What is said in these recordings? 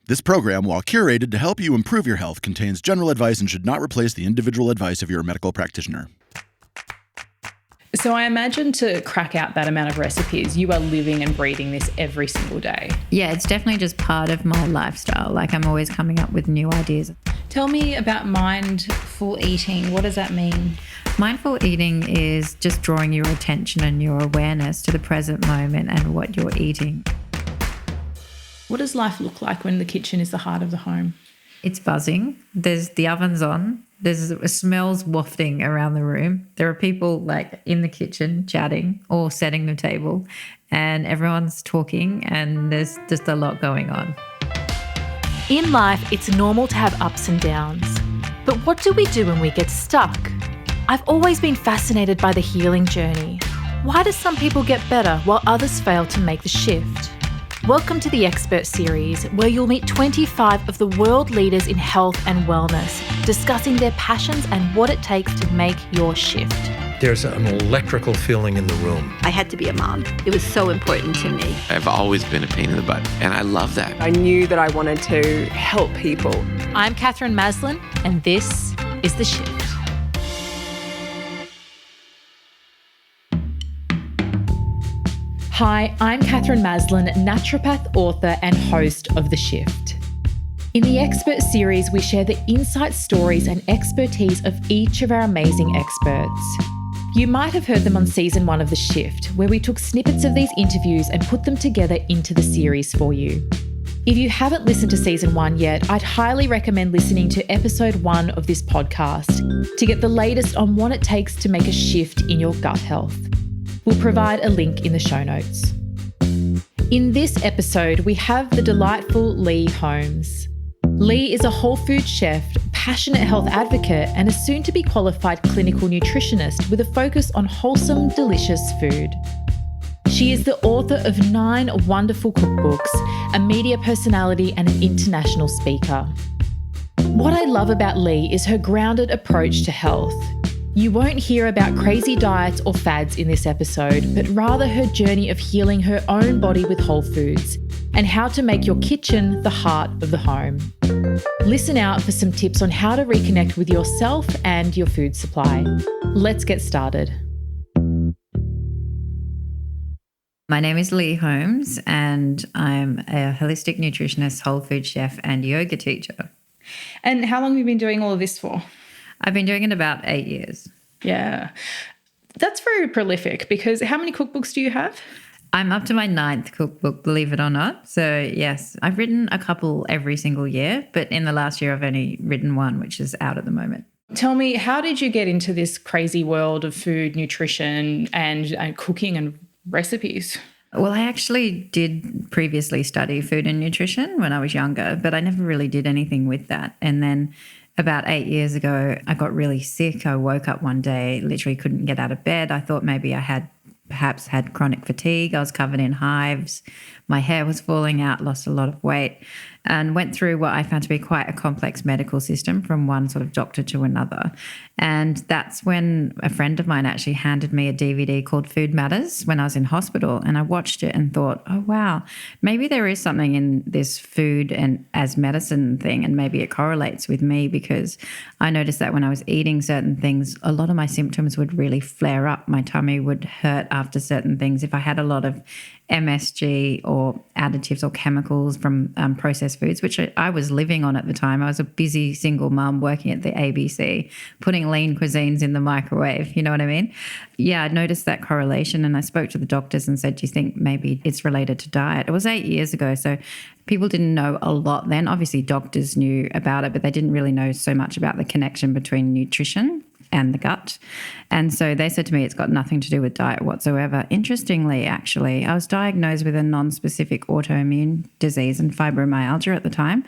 This program, while curated to help you improve your health, contains general advice and should not replace the individual advice of your medical practitioner. So I imagine to crack out that amount of recipes, you are living and breathing this every single day. Yeah, it's definitely just part of my lifestyle. Like, I'm always coming up with new ideas. Tell me about mindful eating. What does that mean? Mindful eating is just drawing your attention and your awareness to the present moment and what you're eating. What does life look like when the kitchen is the heart of the home? It's buzzing. There's the ovens on. There's smells wafting around the room. There are people like in the kitchen chatting or setting the table, and everyone's talking, and there's just a lot going on. In life, it's normal to have ups and downs. But what do we do when we get stuck? I've always been fascinated by the healing journey. Why do some people get better while others fail to make the shift? Welcome to the Expert Series, where you'll meet 25 of the world leaders in health and wellness, discussing their passions and what it takes to make your shift. There's an electrical feeling in the room. I had to be a mom. It was so important to me. I've always been a pain in the butt, and I love that. I knew that I wanted to help people. I'm Katherine Maslen, and this is The Shift. Hi, I'm Katherine Maslen, naturopath, author and host of The Shift. In the Expert Series, we share the insight stories and expertise of each of our amazing experts. You might have heard them on season 1 of The Shift, where we took snippets of these interviews and put them together into the series for you. If you haven't listened to season 1 yet, I'd highly recommend listening to episode 1 of this podcast to get the latest on what it takes to make a shift in your gut health. We'll provide a link in the show notes. In this episode, we have the delightful Lee Holmes. Lee is a whole food chef, passionate health advocate, and a soon-to-be qualified clinical nutritionist with a focus on wholesome, delicious food. She is the author of 9 wonderful cookbooks, a media personality, and an international speaker. What I love about Lee is her grounded approach to health. You won't hear about crazy diets or fads in this episode, but rather her journey of healing her own body with whole foods and how to make your kitchen the heart of the home. Listen out for some tips on how to reconnect with yourself and your food supply. Let's get started. My name is Lee Holmes, and I'm a holistic nutritionist, whole food chef, and yoga teacher. And how long have you been doing all of this for? I've been doing it about 8 years. Yeah. That's very prolific, because how many cookbooks do you have? I'm up to my 9th cookbook, believe it or not. So yes, I've written a couple every single year, but in the last year I've only written one, which is out at the moment. Tell me, how did you get into this crazy world of food, nutrition and cooking and recipes? Well, I actually did previously study food and nutrition when I was younger, but I never really did anything with that. And then about 8 years ago, I got really sick. I woke up one day, literally couldn't get out of bed. I thought maybe I had perhaps had chronic fatigue. I was covered in hives. My hair was falling out, lost a lot of weight, and went through what I found to be quite a complex medical system from one sort of doctor to another. And that's when a friend of mine actually handed me a DVD called Food Matters when I was in hospital, and I watched it and thought, oh, wow, maybe there is something in this food and as medicine thing, and maybe it correlates with me, because I noticed that when I was eating certain things, a lot of my symptoms would really flare up. My tummy would hurt after certain things. If I had a lot of MSG or additives or chemicals from processed foods, which I was living on at the time. I was a busy single mum working at the ABC, putting lean cuisines in the microwave, you know what I mean? Yeah, I noticed that correlation, and I spoke to the doctors and said, do you think maybe it's related to diet? It was 8 years ago, so people didn't know a lot then. Obviously, doctors knew about it, but they didn't really know so much about the connection between nutrition and the gut. And so they said to me, it's got nothing to do with diet whatsoever. Interestingly, actually, I was diagnosed with a non-specific autoimmune disease and fibromyalgia at the time.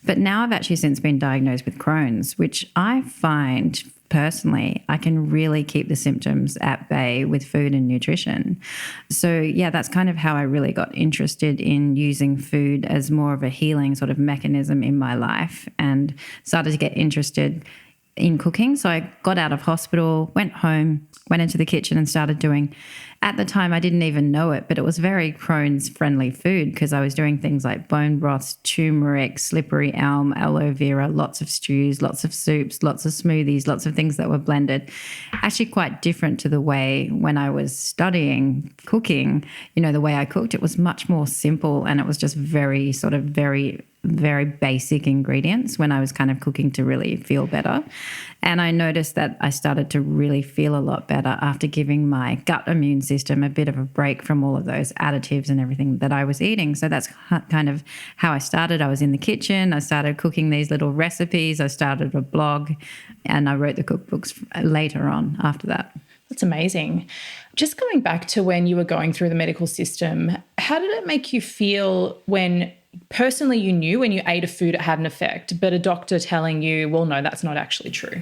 But now I've actually since been diagnosed with Crohn's, which I find personally, I can really keep the symptoms at bay with food and nutrition. So yeah, that's kind of how I really got interested in using food as more of a healing sort of mechanism in my life, and started to get interested in cooking. So I got out of hospital, went home, went into the kitchen and started doing, at the time I didn't even know it, but it was very Crohn's friendly food because I was doing things like bone broths, turmeric, slippery elm, aloe vera, lots of stews, lots of soups, lots of smoothies, lots of things that were blended. Actually quite different to the way when I was studying cooking, the way I cooked, it was much more simple and it was just very sort of very basic ingredients when I was kind of cooking to really feel better. And I noticed that I started to really feel a lot better after giving my gut immune system a bit of a break from all of those additives and everything that I was eating. So that's kind of how I started. I was in the kitchen. I started cooking these little recipes. I started a blog and I wrote the cookbooks later on after that. That's amazing. Just going back to when you were going through the medical system, how did it make you feel when personally you knew when you ate a food it had an effect, but a doctor telling you, well, no, that's not actually true?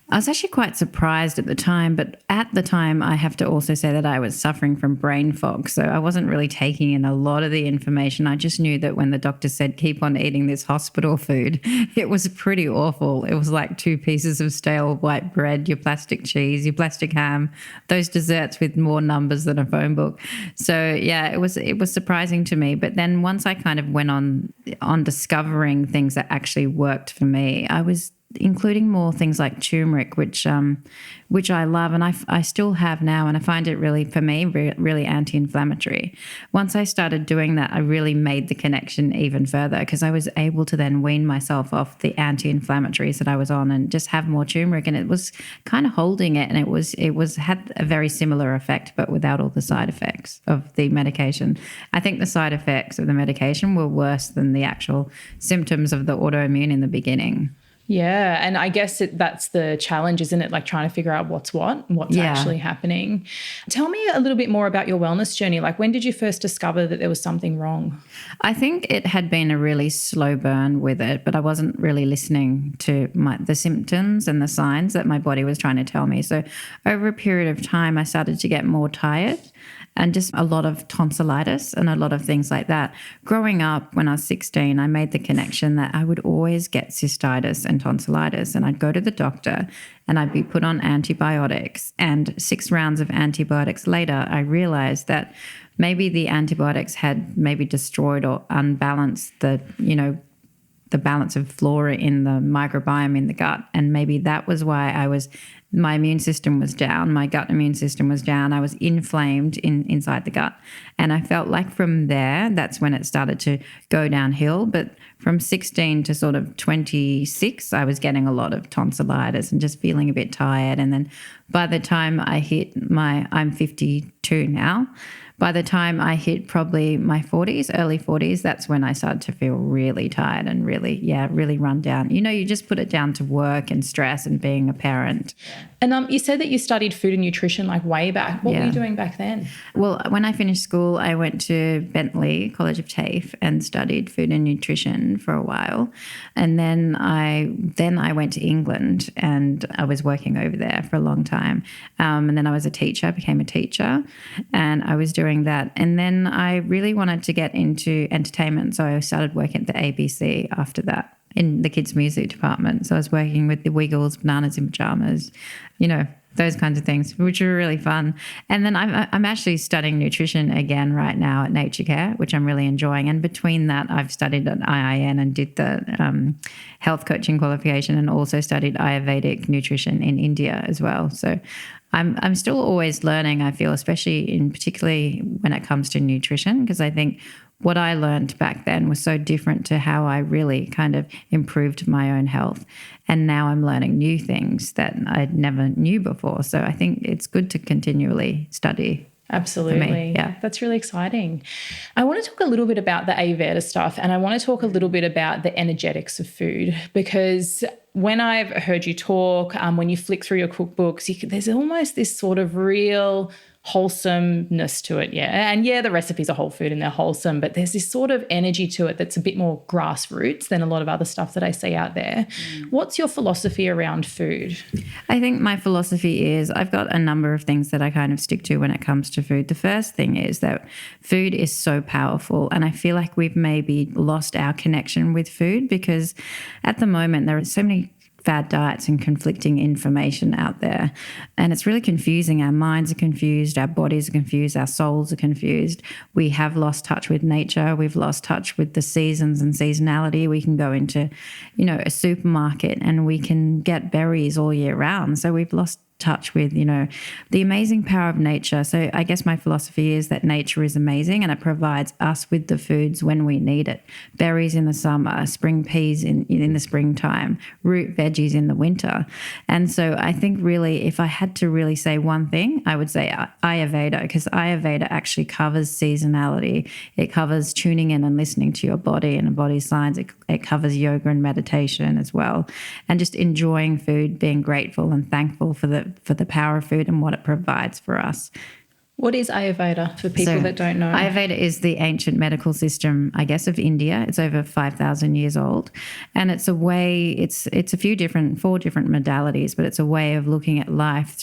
I was actually quite surprised at the time, but at the time I have to also say that I was suffering from brain fog. So I wasn't really taking in a lot of the information. I just knew that when the doctor said, keep on eating this hospital food, it was pretty awful. It was like 2 pieces of stale white bread, your plastic cheese, your plastic ham, those desserts with more numbers than a phone book. So yeah, it was surprising to me. But then once I kind of went on discovering things that actually worked for me, I was including more things like turmeric, which I love and I still have now, and I find it really, for me, really anti-inflammatory. Once I started doing that, I really made the connection even further because I was able to then wean myself off the anti-inflammatories that I was on and just have more turmeric, and it was kind of holding it, and it was had a very similar effect but without all the side effects of the medication. I think the side effects of the medication were worse than the actual symptoms of the autoimmune in the beginning. Yeah, and I guess that's the challenge, isn't it? Like trying to figure out what's actually happening. Tell me a little bit more about your wellness journey. Like when did you first discover that there was something wrong? I think it had been a really slow burn with it, but I wasn't really listening to the symptoms and the signs that my body was trying to tell me. So over a period of time, I started to get more tired and just a lot of tonsillitis and a lot of things like that. Growing up, when I was 16, I made the connection that I would always get cystitis and tonsillitis, and I'd go to the doctor and I'd be put on antibiotics. And 6 rounds of antibiotics later, I realized that maybe the antibiotics had maybe destroyed or unbalanced the balance of flora in the microbiome in the gut. And maybe that was why my immune system was down, my gut immune system was down, I was inflamed inside the gut. And I felt like from there, that's when it started to go downhill. But from 16 to sort of 26, I was getting a lot of tonsillitis and just feeling a bit tired. And then by the time I hit I'm 52 now, by the time I hit probably my 40s, early 40s, that's when I started to feel really tired and really run down. You just put it down to work and stress and being a parent. And you said that you studied food and nutrition like way back. What were you doing back then? Well, when I finished school, I went to Bentley College of TAFE and studied food and nutrition for a while. And then I went to England and I was working over there for a long time. And then I was a teacher, became a teacher, and I was doing that. And then I really wanted to get into entertainment. So I started working at the ABC after that in the kids' music department. So I was working with the Wiggles, Bananas in Pajamas, those kinds of things, which are really fun. And then I'm actually studying nutrition again right now at Nature Care, which I'm really enjoying. And between that, I've studied at IIN and did the health coaching qualification, and also studied Ayurvedic nutrition in India as well. So I'm still always learning, I feel, particularly when it comes to nutrition, because I think what I learned back then was so different to how I really kind of improved my own health. And now I'm learning new things that I never knew before. So I think it's good to continually study. Absolutely. Yeah. That's really exciting. I want to talk a little bit about the Ayurveda stuff, and I want to talk a little bit about the energetics of food, because when I've heard you talk, when you flick through your cookbooks, there's almost this sort of real wholesomeness to it, yeah. And yeah, the recipes are whole food and they're wholesome, but there's this sort of energy to it that's a bit more grassroots than a lot of other stuff that I see out there. What's your philosophy around food? I think my philosophy is I've got a number of things that I kind of stick to when it comes to food. The first thing is that food is so powerful, and I feel like we've maybe lost our connection with food, because at the moment there are so many fad diets and conflicting information out there. And it's really confusing. Our minds are confused, our bodies are confused, our souls are confused. We have lost touch with nature. We've lost touch with the seasons and seasonality. We can go into, a supermarket and we can get berries all year round. So we've lost touch with, the amazing power of nature. So I guess my philosophy is that nature is amazing and it provides us with the foods when we need it. Berries in the summer, spring peas in the springtime, root veggies in the winter. And so I think really, if I had to really say one thing, I would say Ayurveda, because Ayurveda actually covers seasonality. It covers tuning in and listening to your body and body signs. It covers yoga and meditation as well. And just enjoying food, being grateful and thankful for the power of food and what it provides for us. What is Ayurveda for people that don't know? Ayurveda is the ancient medical system, I guess, of India. It's over 5,000 years old. And it's a way, it's a four different modalities, but it's a way of looking at life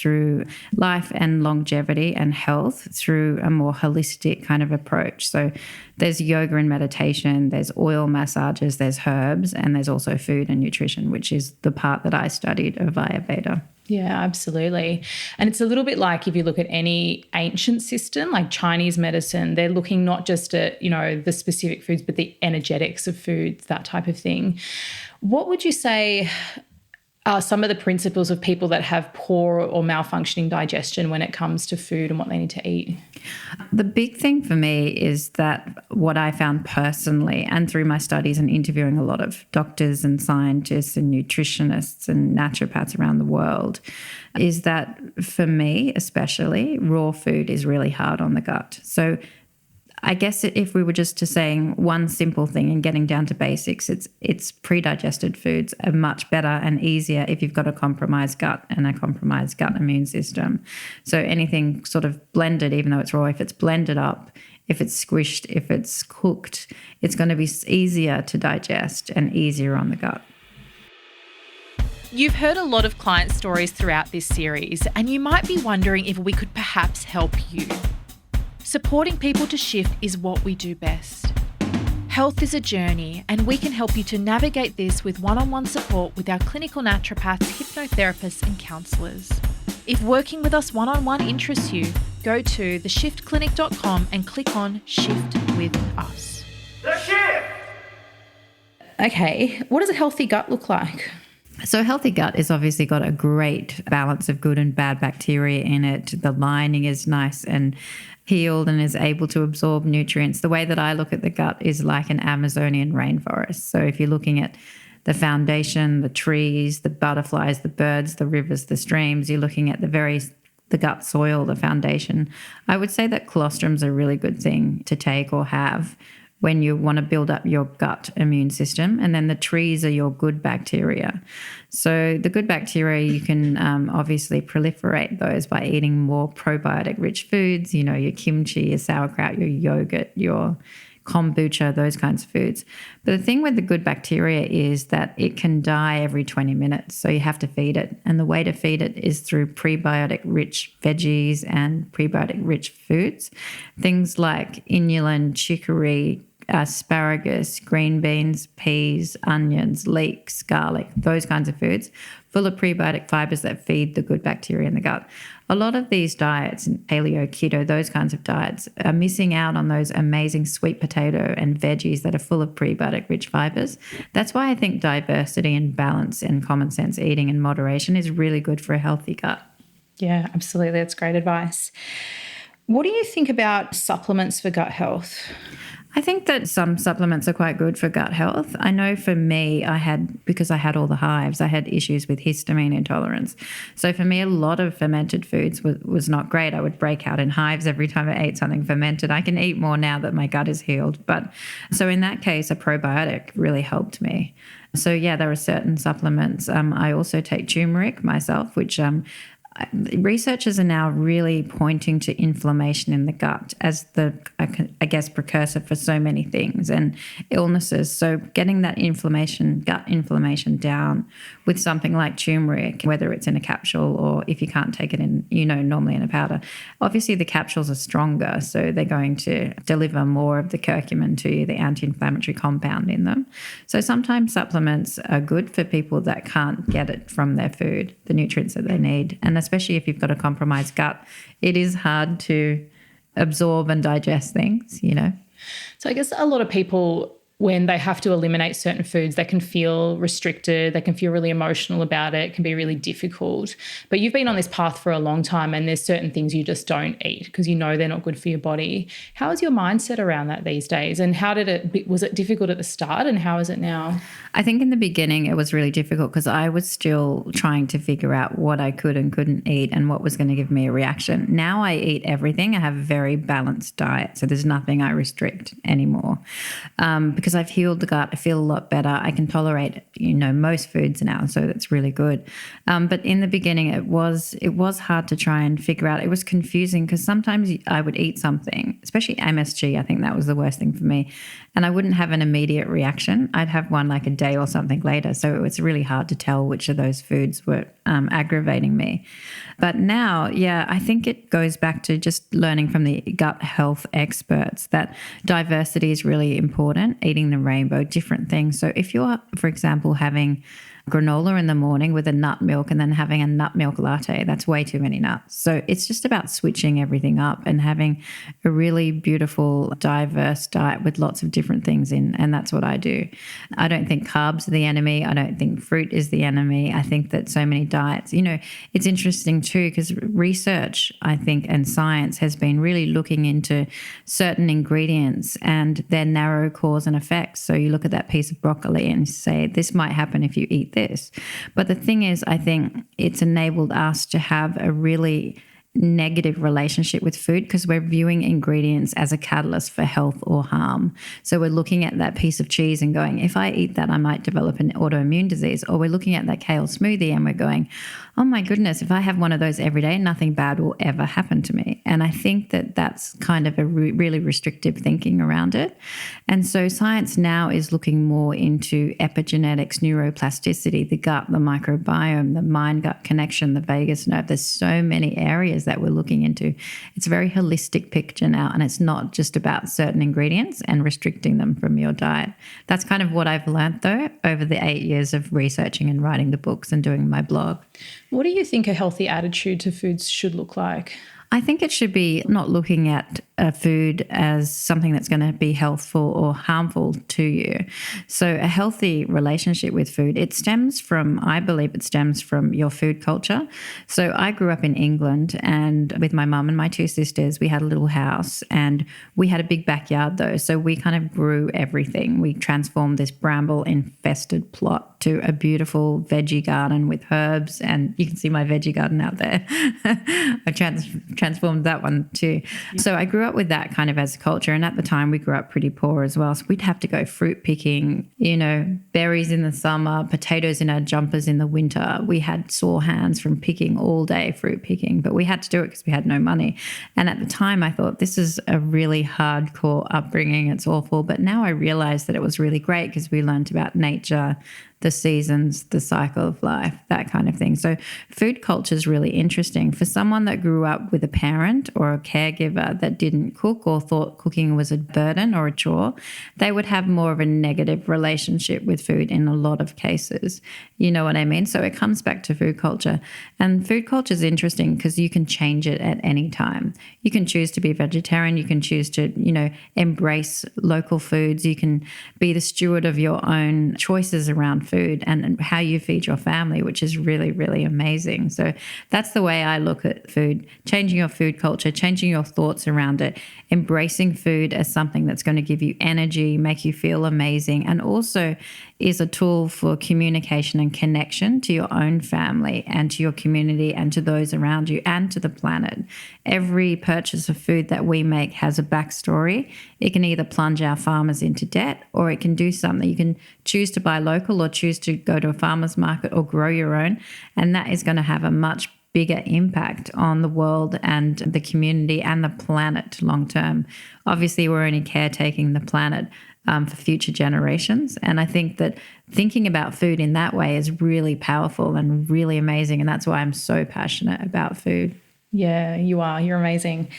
and longevity and health through a more holistic kind of approach. So there's yoga and meditation, there's oil massages, there's herbs, and there's also food and nutrition, which is the part that I studied of Ayurveda. Yeah, absolutely. And it's a little bit like if you look at any ancient system, like Chinese medicine, they're looking not just at, the specific foods, but the energetics of foods, that type of thing. What would you say are some of the principles of people that have poor or malfunctioning digestion when it comes to food and what they need to eat? The big thing for me is that what I found personally and through my studies and interviewing a lot of doctors and scientists and nutritionists and naturopaths around the world is that for me especially, raw food is really hard on the gut. So I guess if we were just to saying one simple thing and getting down to basics, it's pre-digested foods are much better and easier if you've got a compromised gut and a compromised gut immune system. So anything sort of blended, even though it's raw, if it's blended up, if it's squished, if it's cooked, it's going to be easier to digest and easier on the gut. You've heard a lot of client stories throughout this series, and you might be wondering if we could perhaps help you. Supporting people to shift is what we do best. Health is a journey, and we can help you to navigate this with one-on-one support with our clinical naturopaths, hypnotherapists and counsellors. If working with us one-on-one interests you, go to theshiftclinic.com and click on Shift with Us. The Shift! Okay, what does a healthy gut look like? So a healthy gut is obviously got a great balance of good and bad bacteria in it. The lining is nice and healed and is able to absorb nutrients. The way that I look at the gut is like an Amazonian rainforest. So if you're looking at the foundation, the trees, the butterflies, the birds, the rivers, the streams, you're looking at the gut soil, the foundation. I would say that colostrum's a really good thing to take or have when you want to build up your gut immune system. And then the trees are your good bacteria. So the good bacteria, you can obviously proliferate those by eating more probiotic-rich foods, your kimchi, your sauerkraut, your yogurt, your kombucha, those kinds of foods. But the thing with the good bacteria is that it can die every 20 minutes. So you have to feed it. And the way to feed it is through prebiotic-rich veggies and prebiotic-rich foods. Things like inulin, chicory, asparagus, green beans, peas, onions, leeks, garlic, those kinds of foods, full of prebiotic fibers that feed the good bacteria in the gut. A lot of these diets, paleo, keto, those kinds of diets, are missing out on those amazing sweet potato and veggies that are full of prebiotic-rich fibers. That's why I think diversity and balance and common sense eating in moderation is really good for a healthy gut. Yeah, absolutely. That's great advice. What do you think about supplements for gut health? I think that some supplements are quite good for gut health. I know for me, because I had all the hives, I had issues with histamine intolerance. So for me, a lot of fermented foods was not great. I would break out in hives every time I ate something fermented. I can eat more now that my gut is healed. But so in that case, a probiotic really helped me. So yeah, there are certain supplements. I also take turmeric myself, which researchers are now really pointing to inflammation in the gut as the, I guess, precursor for so many things and illnesses. So getting that gut inflammation down with something like turmeric, whether it's in a capsule or if you can't take it in, normally in a powder. Obviously, the capsules are stronger, so they're going to deliver more of the curcumin to you, the anti-inflammatory compound in them. So sometimes supplements are good for people that can't get it from their food, the nutrients that they need. And especially if you've got a compromised gut, it is hard to absorb and digest things, So I guess a lot of people, when they have to eliminate certain foods, they can feel restricted, they can feel really emotional about it, can be really difficult. But you've been on this path for a long time and there's certain things you just don't eat because they're not good for your body. How is your mindset around that these days? And was it difficult at the start and how is it now? I think in the beginning it was really difficult because I was still trying to figure out what I could and couldn't eat and what was going to give me a reaction. Now I eat everything. I have a very balanced diet, so there's nothing I restrict anymore. Because I've healed the gut, I feel a lot better. I can tolerate, most foods now, so that's really good. But in the beginning, it was hard to try and figure out. It was confusing because sometimes I would eat something, especially MSG. I think that was the worst thing for me, and I wouldn't have an immediate reaction. I'd have one like a day or something later. So it was really hard to tell which of those foods were aggravating me. But now, I think it goes back to just learning from the gut health experts that diversity is really important, eating the rainbow, different things. So if you're, for example, having granola in the morning with a nut milk and then having a nut milk latte, that's way too many nuts. So it's just about switching everything up and having a really beautiful, diverse diet with lots of different things in. And that's what I do. I don't think carbs are the enemy. I don't think fruit is the enemy. I think that so many diets, it's interesting too, because research, I think, and science has been really looking into certain ingredients and their narrow cause and effects. So you look at that piece of broccoli and say, this might happen if you eat this. But the thing is, I think it's enabled us to have a really negative relationship with food because we're viewing ingredients as a catalyst for health or harm. So we're looking at that piece of cheese and going, if I eat that, I might develop an autoimmune disease. Or we're looking at that kale smoothie and we're going, oh my goodness, if I have one of those every day, nothing bad will ever happen to me. And I think that that's kind of a really restrictive thinking around it. And so science now is looking more into epigenetics, neuroplasticity, the gut, the microbiome, the mind-gut connection, the vagus nerve. There's so many areas that we're looking into. It's a very holistic picture now, and it's not just about certain ingredients and restricting them from your diet. That's kind of what I've learned, though, over the 8 years of researching and writing the books and doing my blog. What do you think a healthy attitude to foods should look like? I think it should be not looking at food as something that's going to be healthful or harmful to you. So a healthy relationship with food, I believe it stems from your food culture. So I grew up in England and with my mum and my two sisters, we had a little house and we had a big backyard though. So we kind of grew everything. We transformed this bramble-infested plot to a beautiful veggie garden with herbs, and you can see my veggie garden out there. I transformed that one too. Yeah. So I grew up with that kind of as a culture, and at the time we grew up pretty poor as well. So we'd have to go fruit picking, berries in the summer, potatoes in our jumpers in the winter. We had sore hands from picking all day fruit picking, but we had to do it because we had no money. And at the time I thought, this is a really hardcore upbringing. It's awful. But now I realize that it was really great because we learned about nature, the seasons, the cycle of life, that kind of thing. So food culture is really interesting. For someone that grew up with a parent or a caregiver that didn't cook or thought cooking was a burden or a chore, they would have more of a negative relationship with food in a lot of cases. You know what I mean? So it comes back to food culture. And food culture is interesting because you can change it at any time. You can choose to be vegetarian. You can choose to, embrace local foods. You can be the steward of your own choices around food and how you feed your family, which is really, really amazing. So that's the way I look at food, changing your food culture, changing your thoughts around it, embracing food as something that's going to give you energy, make you feel amazing, and also is a tool for communication and connection to your own family and to your community and to those around you and to the planet. Every purchase of food that we make has a backstory. It can either plunge our farmers into debt or it can do something. You can choose to buy local or choose to go to a farmer's market or grow your own, and that is going to have a much bigger impact on the world and the community and the planet long term. Obviously, we're only caretaking the planet for future generations. And I think that thinking about food in that way is really powerful and really amazing. And that's why I'm so passionate about food. Yeah, you are. You're amazing.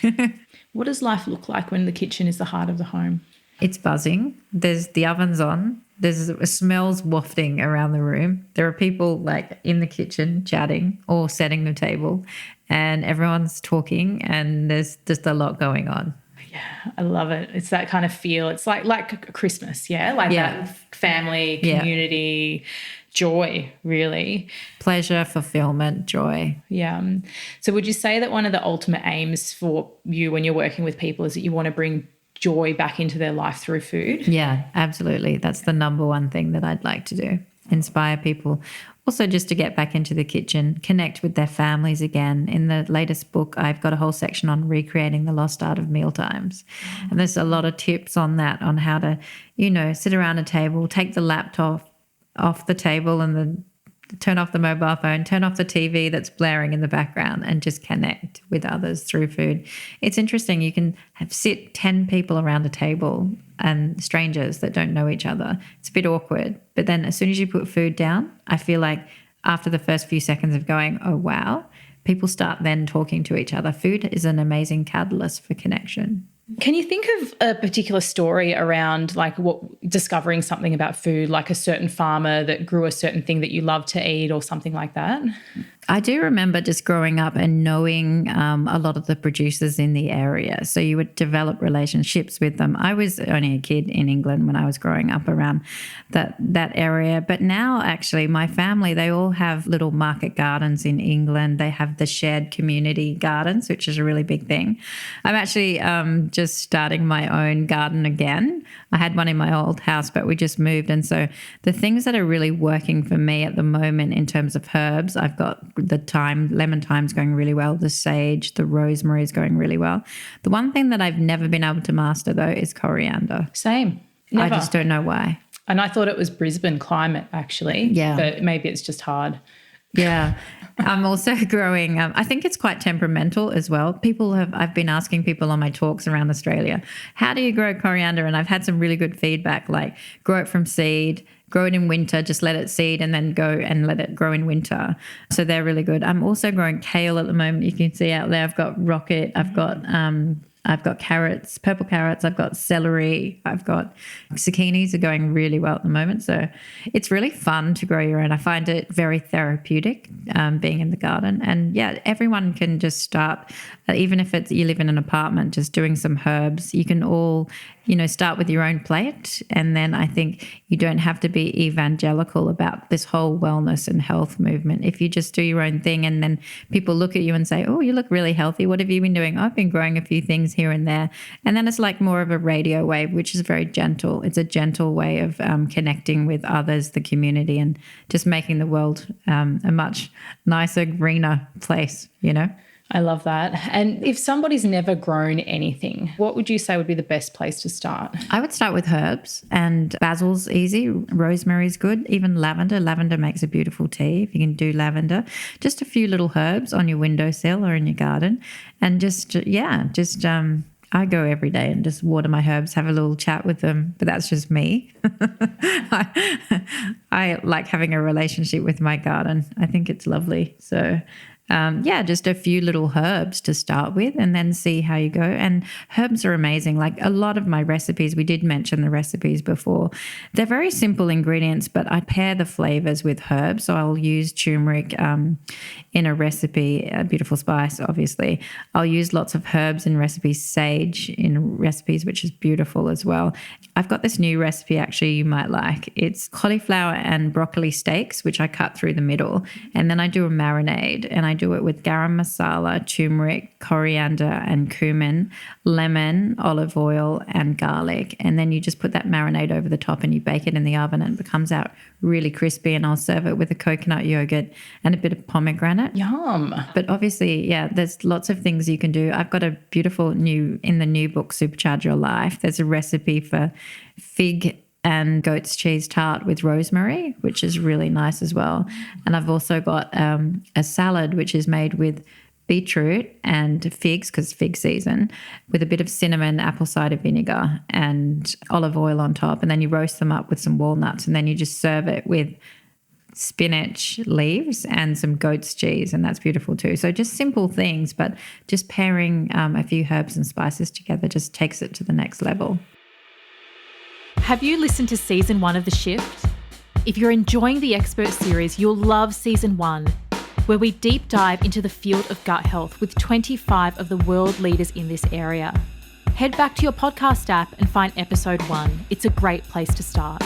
What does life look like when the kitchen is the heart of the home? It's buzzing. There's the ovens on. There's smells wafting around the room. There are people like in the kitchen chatting or setting the table, and everyone's talking, and there's just a lot going on. Yeah, I love it. It's that kind of feel. It's like Christmas, that family, community, joy, really. Pleasure, fulfillment, joy. Yeah. So would you say that one of the ultimate aims for you when you're working with people is that you want to bring joy back into their life through food? Yeah, absolutely. That's the number one thing that I'd like to do. Inspire people. Also, just to get back into the kitchen, connect with their families again. In the latest book, I've got a whole section on recreating the lost art of mealtimes. And there's a lot of tips on that, on how to, sit around a table, take the laptop off the table and turn off the mobile phone, turn off the TV that's blaring in the background, and just connect with others through food. It's interesting. You can sit 10 people around a table and strangers that don't know each other. It's a bit awkward. But then as soon as you put food down, I feel like after the first few seconds of going, oh, wow, people start then talking to each other. Food is an amazing catalyst for connection. Can you think of a particular story around discovering something about food, like a certain farmer that grew a certain thing that you love to eat or something like that? I do remember just growing up and knowing a lot of the producers in the area. So you would develop relationships with them. I was only a kid in England when I was growing up around that area. But now actually my family, they all have little market gardens in England. They have the shared community gardens, which is a really big thing. I'm actually just starting my own garden again. I had one in my old house, but we just moved. And so the things that are really working for me at the moment in terms of herbs, I've got the lemon thyme's going really well. The sage, the rosemary is going really well. The one thing that I've never been able to master though is coriander. Same. Never. I just don't know why. And I thought it was Brisbane climate actually. Yeah. But maybe it's just hard. Yeah. I'm also growing, I think it's quite temperamental as well. I've been asking people on my talks around Australia, how do you grow coriander? And I've had some really good feedback, like grow it from seed, grow it in winter, just let it seed and then go and let it grow in winter. So they're really good. I'm also growing kale at the moment. You can see out there, I've got rocket, I've got carrots, purple carrots, I've got celery, I've got zucchinis are going really well at the moment. So it's really fun to grow your own. I find it very therapeutic being in the garden. And yeah, everyone can just start, even if you live in an apartment, just doing some herbs. You can all, start with your own plate. And then I think you don't have to be evangelical about this whole wellness and health movement. If you just do your own thing and then people look at you and say, oh, you look really healthy. What have you been doing? I've been growing a few things here and there. And then it's like more of a radio wave, which is very gentle. It's a gentle way of connecting with others, the community, and just making the world a much nicer, greener place, I love that. And if somebody's never grown anything, what would you say would be the best place to start? I would start with herbs, and basil's easy. Rosemary's good. Even lavender. Lavender makes a beautiful tea if you can do lavender. Just a few little herbs on your windowsill or in your garden. And I go every day and just water my herbs, have a little chat with them, but that's just me. I like having a relationship with my garden. I think it's lovely. So just a few little herbs to start with and then see how you go. And herbs are amazing. Like a lot of my recipes, we did mention the recipes before. They're very simple ingredients, but I pair the flavors with herbs. So I'll use turmeric in a recipe, a beautiful spice, obviously. I'll use lots of herbs in recipes, sage in recipes, which is beautiful as well. I've got this new recipe actually you might like. It's cauliflower and broccoli steaks, which I cut through the middle. And then I do a marinade, and I do it with garam masala, turmeric, coriander and cumin, lemon, olive oil and garlic. And then you just put that marinade over the top and you bake it in the oven and it becomes out really crispy. And I'll serve it with a coconut yogurt and a bit of pomegranate. Yum. But obviously, there's lots of things you can do. I've got a beautiful in the new book, Supercharge Your Life, there's a recipe for fig and goat's cheese tart with rosemary, which is really nice as well. And I've also got a salad which is made with beetroot and figs, because fig season, with a bit of cinnamon, apple cider vinegar and olive oil on top. And then you roast them up with some walnuts, and then you just serve it with spinach leaves and some goat's cheese, and that's beautiful too. So just simple things, but just pairing a few herbs and spices together just takes it to the next level. Have you listened to season 1 of The Shift? If you're enjoying the expert series, you'll love season 1, where we deep dive into the field of gut health with 25 of the world leaders in this area. Head back to your podcast app and find episode 1. It's a great place to start.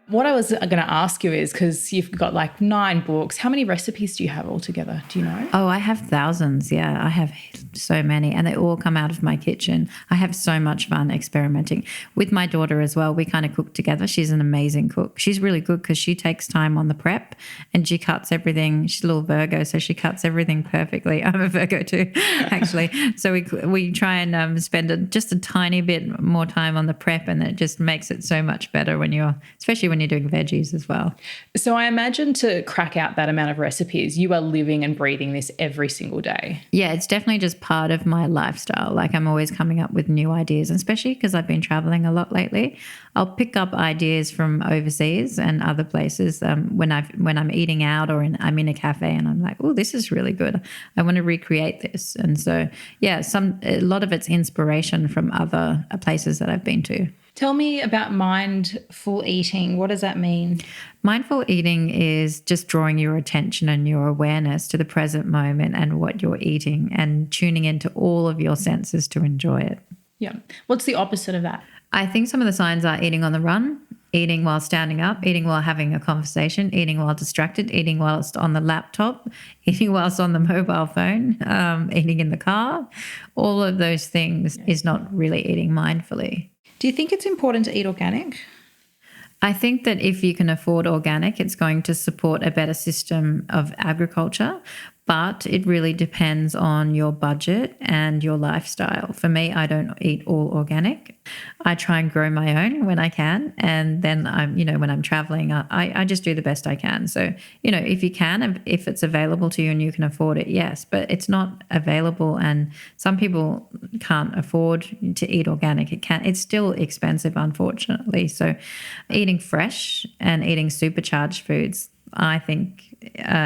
What I was going to ask you is, because you've got like 9 books, how many recipes do you have altogether? Do you know? Oh, I have thousands. Yeah, I have so many, and they all come out of my kitchen. I have so much fun experimenting with my daughter as well. We kind of cook together. She's an amazing cook. She's really good because she takes time on the prep and she cuts everything. She's a little Virgo, so she cuts everything perfectly. I'm a Virgo too, actually. So we try and spend just a tiny bit more time on the prep, and it just makes it so much better especially when you're doing veggies as well. So I imagine to crack out that amount of recipes, you are living and breathing this every single day. Yeah, it's definitely just part of my lifestyle. Like, I'm always coming up with new ideas, and especially because I've been traveling a lot lately. I'll pick up ideas from overseas and other places when I'm eating out or I'm in a cafe and I'm like, oh, this is really good. I want to recreate this. And so, yeah, a lot of it's inspiration from other places that I've been to. Tell me about mindful eating. What does that mean? Mindful eating is just drawing your attention and your awareness to the present moment and what you're eating, and tuning into all of your senses to enjoy it. Yeah. What's the opposite of that? I think some of the signs are eating on the run, eating while standing up, eating while having a conversation, eating while distracted, eating whilst on the laptop, eating whilst on the mobile phone, eating in the car. All of those things is not really eating mindfully. Do you think it's important to eat organic? I think that if you can afford organic, it's going to support a better system of agriculture, but it really depends on your budget and your lifestyle. For me, I don't eat all organic. I try and grow my own when I can, and then when I'm traveling, I just do the best I can. So, if you can, if it's available to you and you can afford it, yes, but it's not available, and some people can't afford to eat organic. It's still expensive, unfortunately. So, eating fresh and eating supercharged foods, I think,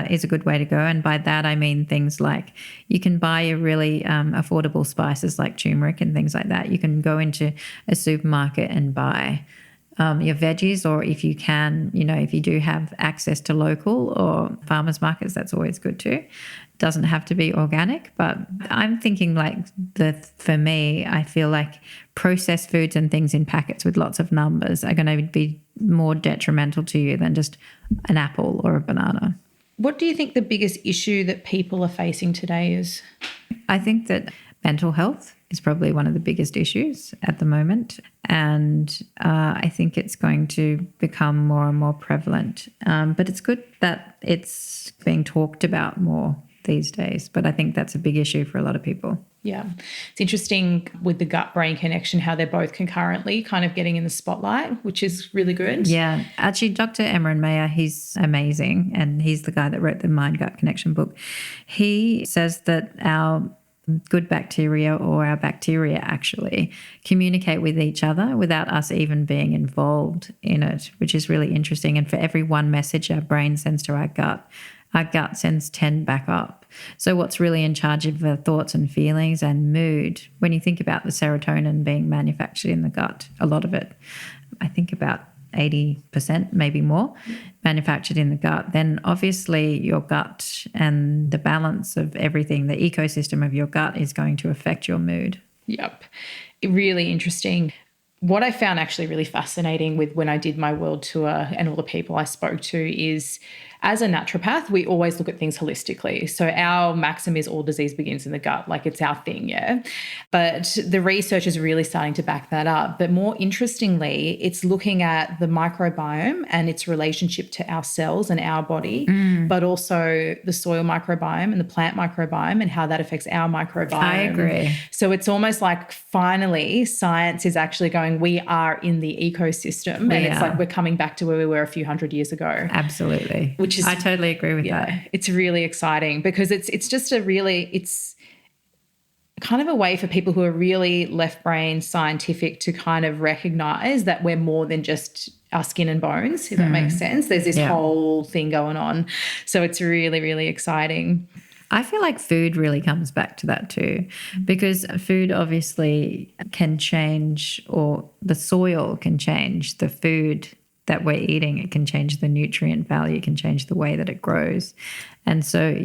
is a good way to go. And by that, I mean things like you can buy a really affordable spices like turmeric and things like that. You can go into a supermarket and buy your veggies, or if you can, if you do have access to local or farmers markets, that's always good too. Doesn't have to be organic, but I'm thinking for me, I feel like processed foods and things in packets with lots of numbers are going to be more detrimental to you than just an apple or a banana. What do you think the biggest issue that people are facing today is? I think that mental health is probably one of the biggest issues at the moment. And I think it's going to become more and more prevalent. But it's good that it's being talked about more these days. But I think that's a big issue for a lot of people. Yeah. It's interesting with the gut-brain connection, how they're both concurrently kind of getting in the spotlight, which is really good. Yeah. Actually, Dr. Emran Mayer, he's amazing, and he's the guy that wrote the Mind-Gut Connection book. He says that our good bacteria, or our bacteria actually, communicate with each other without us even being involved in it, which is really interesting. And for every one message our brain sends to our gut sends 10 back up. So what's really in charge of the thoughts and feelings and mood, when you think about the serotonin being manufactured in the gut, a lot of it, I think about 80%, maybe more, manufactured in the gut, then obviously your gut and the balance of everything, the ecosystem of your gut, is going to affect your mood. Yep. Really interesting. What I found actually really fascinating with when I did my world tour and all the people I spoke to is as a naturopath, we always look at things holistically. So our maxim is all disease begins in the gut, like it's our thing, yeah. But the research is really starting to back that up. But more interestingly, it's looking at the microbiome and its relationship to our cells and our body, but also the soil microbiome and the plant microbiome and how that affects our microbiome. I agree. So it's almost like finally science is actually going, we are in the ecosystem. It's like we're coming back to where we were a few hundred years ago. Absolutely. Which is, I totally agree with that. It's really exciting because it's just it's kind of a way for people who are really left brain scientific to kind of recognize that we're more than just our skin and bones, if that makes sense. There's this whole thing going on. So it's really, really exciting. I feel like food really comes back to that too, because food obviously can change, or the soil can change the food that we're eating. It can change the nutrient value, it can change the way that it grows. And so,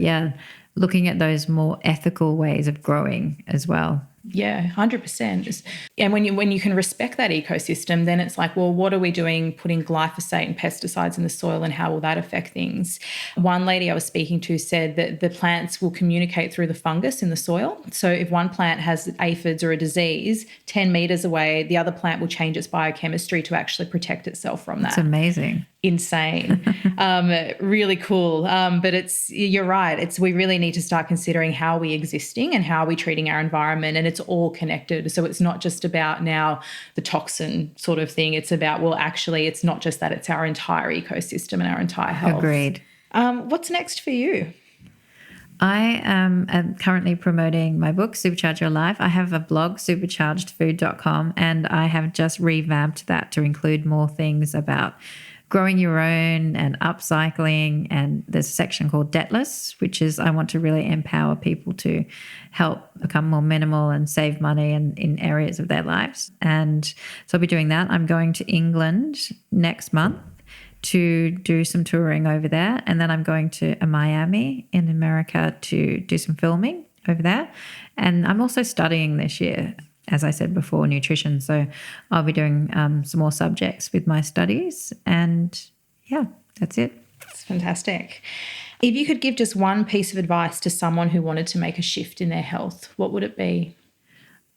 looking at those more ethical ways of growing as well. Yeah, 100%. And when you can respect that ecosystem, then it's like, well, what are we doing putting glyphosate and pesticides in the soil, and how will that affect things? One lady I was speaking to said that the plants will communicate through the fungus in the soil. So if one plant has aphids or a disease, 10 meters away, the other plant will change its biochemistry to actually protect itself from that. It's amazing. Insane. Really cool. But you're right. We really need to start considering how are we existing and how are we treating our environment, and it's all connected. So it's not just about now the toxin sort of thing. It's about, well, actually it's not just that, it's our entire ecosystem and our entire health. Agreed. What's next for you? I am currently promoting my book, Supercharge Your Life. I have a blog, superchargedfood.com, and I have just revamped that to include more things about growing your own and upcycling. And there's a section called Debtless, which is I want to really empower people to help become more minimal and save money in areas of their lives. And so I'll be doing that. I'm going to England next month to do some touring over there. And then I'm going to Miami in America to do some filming over there. And I'm also studying this year, as I said before, nutrition. So I'll be doing some more subjects with my studies. And that's it. That's fantastic. If you could give just one piece of advice to someone who wanted to make a shift in their health, what would it be?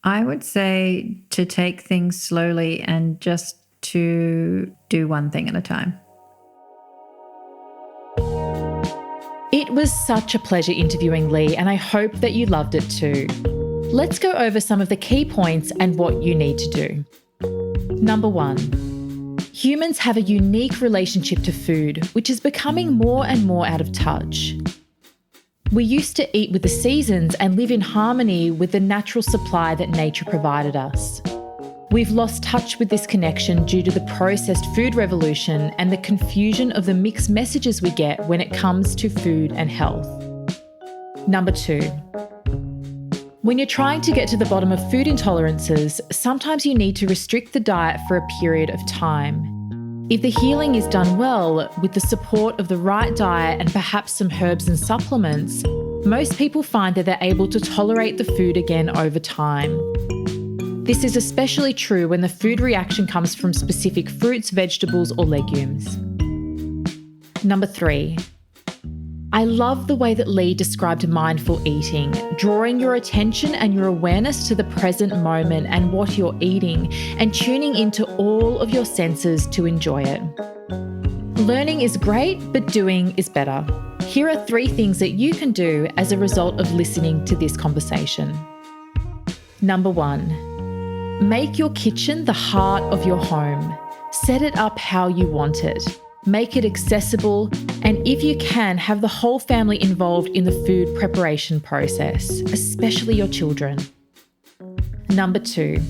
I would say to take things slowly and just to do one thing at a time. It was such a pleasure interviewing Lee, and I hope that you loved it too. Let's go over some of the key points and what you need to do. Number 1, humans have a unique relationship to food, which is becoming more and more out of touch. We used to eat with the seasons and live in harmony with the natural supply that nature provided us. We've lost touch with this connection due to the processed food revolution and the confusion of the mixed messages we get when it comes to food and health. Number 2, when you're trying to get to the bottom of food intolerances, sometimes you need to restrict the diet for a period of time. If the healing is done well, with the support of the right diet and perhaps some herbs and supplements, most people find that they're able to tolerate the food again over time. This is especially true when the food reaction comes from specific fruits, vegetables, or legumes. Number 3, I love the way that Lee described mindful eating, drawing your attention and your awareness to the present moment and what you're eating, and tuning into all of your senses to enjoy it. Learning is great, but doing is better. Here are 3 things that you can do as a result of listening to this conversation. Number 1, make your kitchen the heart of your home. Set it up how you want it. Make it accessible, and if you can, have the whole family involved in the food preparation process, especially your children. Number 2,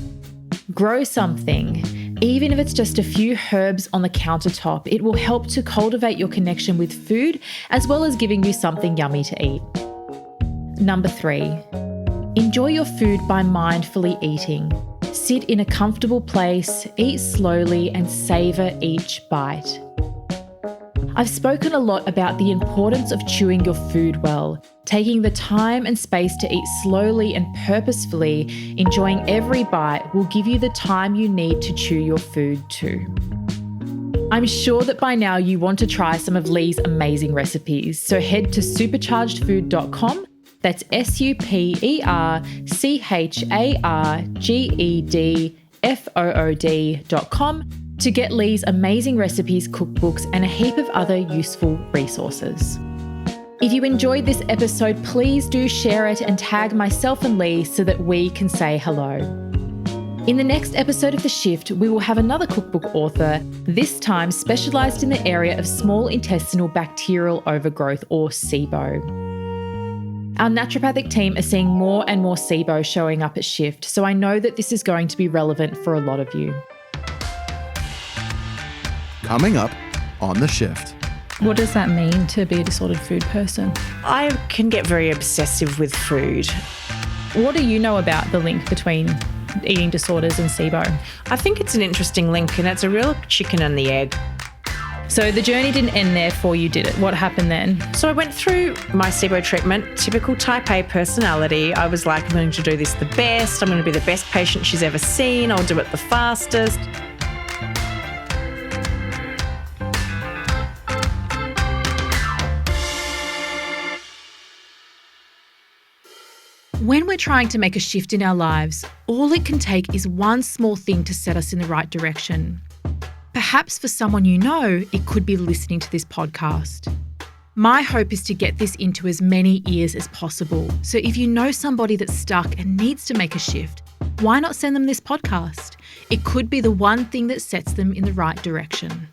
grow something. Even if it's just a few herbs on the countertop, it will help to cultivate your connection with food as well as giving you something yummy to eat. Number 3, enjoy your food by mindfully eating. Sit in a comfortable place, eat slowly, and savour each bite. I've spoken a lot about the importance of chewing your food well, taking the time and space to eat slowly and purposefully, enjoying every bite will give you the time you need to chew your food too. I'm sure that by now you want to try some of Lee's amazing recipes, so head to superchargedfood.com. That's superchargedfood.com to get Lee's amazing recipes, cookbooks, and a heap of other useful resources. If you enjoyed this episode, please do share it and tag myself and Lee so that we can say hello. In the next episode of The Shift, we will have another cookbook author, this time specialised in the area of small intestinal bacterial overgrowth, or SIBO. Our naturopathic team are seeing more and more SIBO showing up at Shift, so I know that this is going to be relevant for a lot of you. Coming up on The Shift. What does that mean to be a disordered food person? I can get very obsessive with food. What do you know about the link between eating disorders and SIBO? I think it's an interesting link, and it's a real chicken and the egg. So the journey didn't end there for you, did it? What happened then? So I went through my SIBO treatment, typical type A personality. I was like, I'm going to do this the best. I'm going to be the best patient she's ever seen. I'll do it the fastest. When we're trying to make a shift in our lives, all it can take is one small thing to set us in the right direction. Perhaps for someone you know, it could be listening to this podcast. My hope is to get this into as many ears as possible. So if you know somebody that's stuck and needs to make a shift, why not send them this podcast? It could be the one thing that sets them in the right direction.